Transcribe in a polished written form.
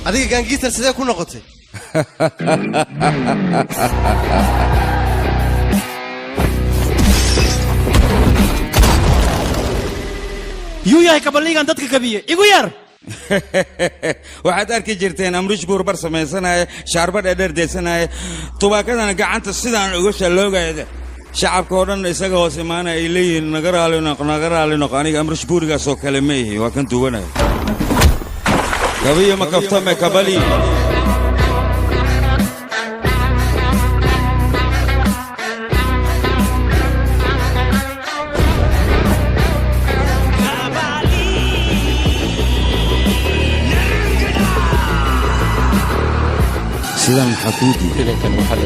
adiga gaangiistar sidee ku noqotay يويا كبليغان دتك كبيه igu yar waxaad arki jirteen amrish buurbar sameysanaay shaarbad dheerdheysanaay tubaakadana gacanta sidaan uga shaloogaayada shacabka oo dhan isaga hoos imaana ay leeyihiin naga raali noqo aniga amrish buurigaas oo kale ma yihi waa kan duwanay gabiyo ma kaftame kabali سيدان حكودي فيلن كان محل